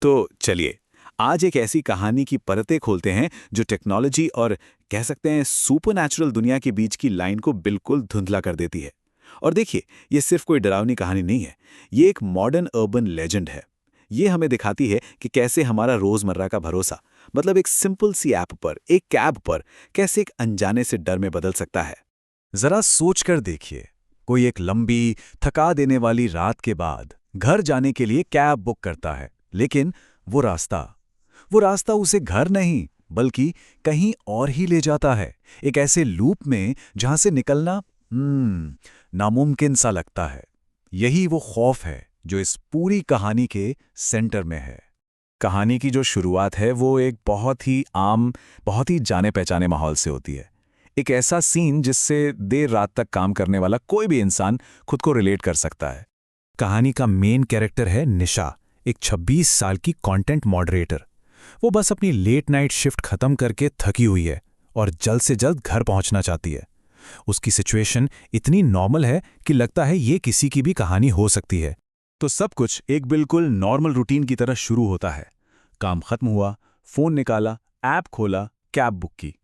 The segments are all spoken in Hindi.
तो चलिए, आज एक ऐसी कहानी की परतें खोलते हैं जो टेक्नोलॉजी और कह सकते हैं सुपरनैचुरल दुनिया के बीच की लाइन को बिल्कुल धुंधला कर देती है। और देखिए, ये सिर्फ कोई डरावनी कहानी नहीं है, ये एक मॉडर्न अर्बन लेजेंड है। ये हमें दिखाती है कि कैसे हमारा रोजमर्रा का भरोसा, मतलब एक सिंपल सी ऐप पर, एक कैब पर, कैसे एक अनजाने से डर में बदल सकता है। जरा सोच कर देखिए, कोई एक लंबी, थका देने वाली रात के बाद घर जाने के लिए कैब बुक करता है, लेकिन वो रास्ता उसे घर नहीं बल्कि कहीं और ही ले जाता है। एक ऐसे लूप में जहां से निकलना नामुमकिन सा लगता है। यही वो खौफ है जो इस पूरी कहानी के सेंटर में है। कहानी की जो शुरुआत है वो एक बहुत ही आम, बहुत ही जाने पहचाने माहौल से होती है। एक ऐसा सीन जिससे देर रात तक काम करने वाला कोई भी इंसान खुद को रिलेट कर सकता है। कहानी का मेन कैरेक्टर है निशा, एक 26 साल की कंटेंट मॉडरेटर। वो बस अपनी लेट नाइट शिफ्ट खत्म करके थकी हुई है और जल्द से जल्द घर पहुंचना चाहती है। उसकी सिचुएशन इतनी नॉर्मल है कि लगता है ये किसी की भी कहानी हो सकती है। तो सब कुछ एक बिल्कुल नॉर्मल रूटीन की तरह शुरू होता है। काम खत्म हुआ, फोन निकाला, ऐप खोला, कैब बुक की।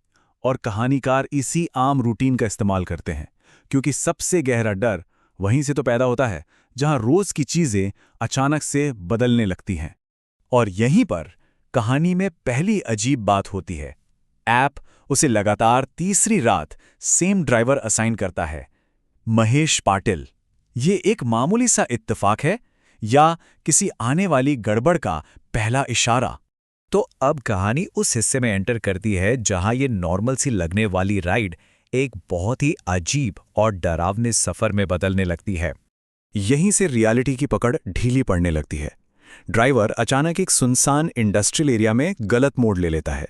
और कहानीकार इसी आम रूटीन का इस्तेमाल करते हैं, क्योंकि सबसे गहरा डर वहीं से तो पैदा होता है जहां रोज की चीजें अचानक से बदलने लगती हैं। और यहीं पर कहानी में पहली अजीब बात होती है। ऐप उसे लगातार तीसरी रात सेम ड्राइवर असाइन करता है, महेश पाटिल। ये एक मामूली सा इत्तेफाक है या किसी आने वाली गड़बड़ का पहला इशारा? तो अब कहानी उस हिस्से में एंटर करती है जहां ये नॉर्मल सी लगने वाली राइड एक बहुत ही अजीब और डरावने सफर में बदलने लगती है। यहीं से रियलिटी की पकड़ ढीली पड़ने लगती है। ड्राइवर अचानक एक सुनसान इंडस्ट्रियल एरिया में गलत मोड़ ले लेता है।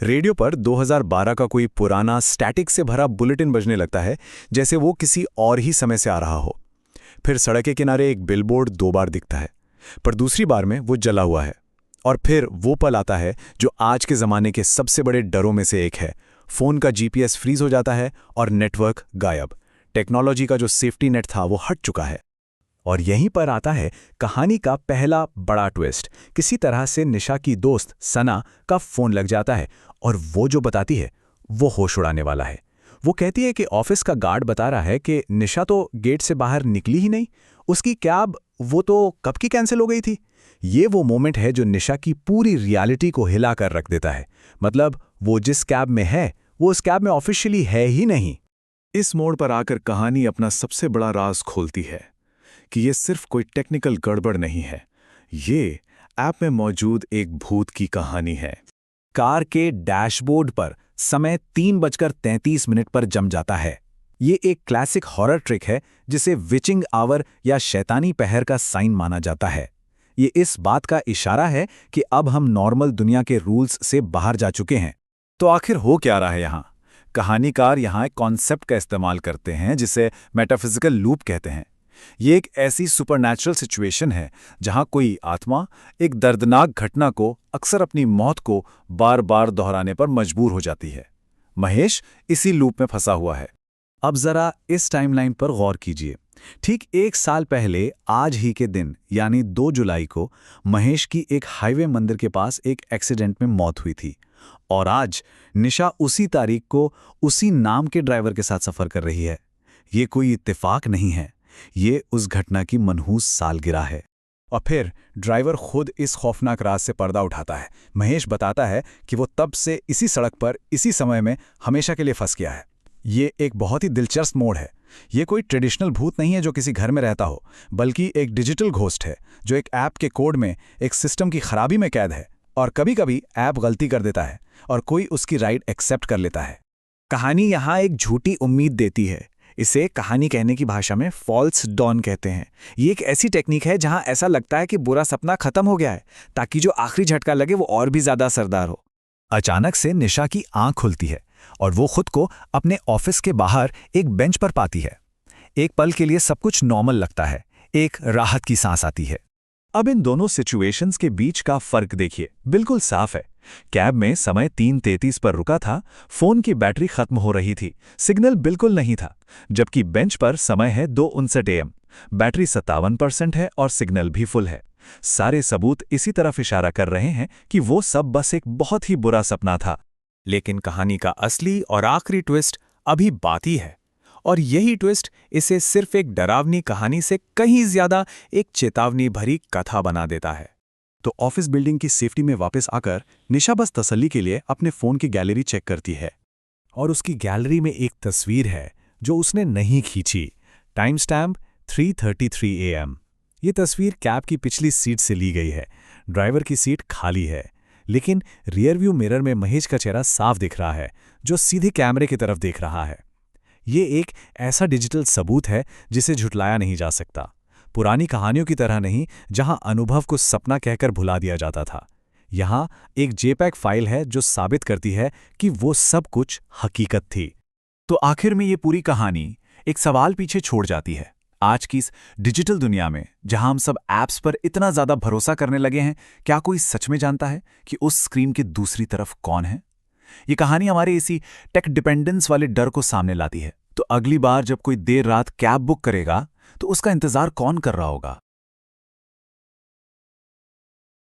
रेडियो पर 2012 का कोई पुराना स्टैटिक से भरा बुलेटिन बजने लगता है, जैसे वो किसी और ही समय से आ रहा हो। फिर सड़क के किनारे एक बिलबोर्ड 2 बार दिखता है, पर दूसरी बार में वो जला हुआ है। और फिर वो पल आता है जो आज के ज़माने के सबसे बड़े डरों में से एक है। फ़ोन का जीपीएस फ्रीज हो जाता है और नेटवर्क गायब। टेक्नोलॉजी का जो सेफ्टी नेट था वो हट चुका है। और यहीं पर आता है कहानी का पहला बड़ा ट्विस्ट। किसी तरह से निशा की दोस्त सना का फ़ोन लग जाता है और वो जो बताती है वो होश उड़ाने वाला है। वो कहती है कि ऑफिस का गार्ड बता रहा है कि निशा तो गेट से बाहर निकली ही नहीं, उसकी कैब वो तो कब की कैंसिल हो गई थी। ये वो मोमेंट है जो निशा की पूरी रियलिटी को हिला कर रख देता है। मतलब वो जिस कैब में है वो उस कैब में ऑफिशियली है ही नहीं। इस मोड़ पर आकर कहानी अपना सबसे बड़ा राज खोलती है कि ये सिर्फ कोई टेक्निकल गड़बड़ नहीं है, ये ऐप में मौजूद एक भूत की कहानी है। कार के डैशबोर्ड पर समय 3:33 पर जम जाता है। ये एक क्लासिक हॉरर ट्रिक है जिसे विचिंग आवर या शैतानी पहर का साइन माना जाता है। ये इस बात का इशारा है कि अब हम नॉर्मल दुनिया के रूल्स से बाहर जा चुके हैं। तो आखिर हो क्या रहा है यहाँ? कहानीकार यहाँ एक कॉन्सेप्ट का इस्तेमाल करते हैं जिसे मेटाफिजिकल लूप कहते हैं। ये एक ऐसी सुपरनैचुरल सिचुएशन है जहां कोई आत्मा एक दर्दनाक घटना को अक्सर अपनी मौत को बार बार दोहराने पर मजबूर हो जाती है। महेश इसी लूप में फंसा हुआ है। अब जरा इस टाइमलाइन पर गौर कीजिए। ठीक 1 साल पहले आज ही के दिन यानी 2 जुलाई को महेश की एक हाईवे मंदिर के पास एक एक्सीडेंट में मौत हुई थी। और आज निशा उसी तारीख को उसी नाम के ड्राइवर के साथ सफर कर रही है। ये कोई इत्तेफाक नहीं है, ये उस घटना की मनहूस सालगिरह है। और फिर ड्राइवर खुद इस खौफनाक राज से पर्दा उठाता है। महेश बताता है कि वो तब से इसी सड़क पर इसी समय में हमेशा के लिए फंस गया है। ये एक बहुत ही दिलचस्प मोड़ है। ये कोई ट्रेडिशनल भूत नहीं है जो किसी घर में रहता हो, बल्कि एक डिजिटल घोस्ट है जो एक ऐप के कोड में, एक सिस्टम की खराबी में कैद है। और कभी कभी ऐप गलती कर देता है और कोई उसकी राइड एक्सेप्ट कर लेता है। कहानी यहाँ एक झूठी उम्मीद देती है। इसे कहानी कहने की भाषा में फॉल्स डॉन कहते हैं। ये एक ऐसी टेक्निक है जहां ऐसा लगता है कि बुरा सपना खत्म हो गया है, ताकि जो आखिरी झटका लगे वो और भी ज्यादा असरदार हो। अचानक से निशा की आंख खुलती है और वो खुद को अपने ऑफिस के बाहर एक बेंच पर पाती है। एक पल के लिए सब कुछ नॉर्मल लगता है, एक राहत की सांस आती है। अब इन दोनों सिचुएशंस के बीच का फर्क देखिए, बिल्कुल साफ है। कैब में समय 3:33 पर रुका था, फोन की बैटरी खत्म हो रही थी, सिग्नल बिल्कुल नहीं था। जबकि बेंच पर समय है 2:59 AM, बैटरी 57% है और सिग्नल भी फुल है। सारे सबूत इसी तरफ इशारा कर रहे हैं कि वो सब बस एक बहुत ही बुरा सपना था। लेकिन कहानी का असली और आखिरी ट्विस्ट अभी बाकी है, और यही ट्विस्ट इसे सिर्फ एक डरावनी कहानी से कहीं ज्यादा एक चेतावनी भरी कथा बना देता है। तो ऑफिस बिल्डिंग की सेफ्टी में वापस आकर निशा बस तसल्ली के लिए अपने फोन की गैलरी चेक करती है, और उसकी गैलरी में एक तस्वीर है जो उसने नहीं खींची। Time stamp 3:33 AM। ये तस्वीर कैब की पिछली सीट से ली गई है। ड्राइवर की सीट खाली है, लेकिन रियरव्यू मिरर में महेश का चेहरा साफ दिख रहा है, जो सीधे कैमरे की तरफ देख रहा है। ये एक ऐसा डिजिटल सबूत है जिसे झुटलाया नहीं जा सकता। पुरानी कहानियों की तरह नहीं, जहां अनुभव को सपना कहकर भुला दिया जाता था। यहां एक जेपैग फाइल है जो साबित करती है कि वो सब कुछ हकीकत थी। तो आखिर में ये पूरी कहानी एक सवाल पीछे छोड़ जाती है। आज की इस डिजिटल दुनिया में जहां हम सब ऐप्स पर इतना ज्यादा भरोसा करने लगे हैं, क्या कोई सच में जानता है कि उस स्क्रीन के दूसरी तरफ कौन है? ये कहानी हमारे इसी टेक डिपेंडेंस वाले डर को सामने लाती है। तो अगली बार जब कोई देर रात कैब बुक करेगा, तो उसका इंतजार कौन कर रहा होगा?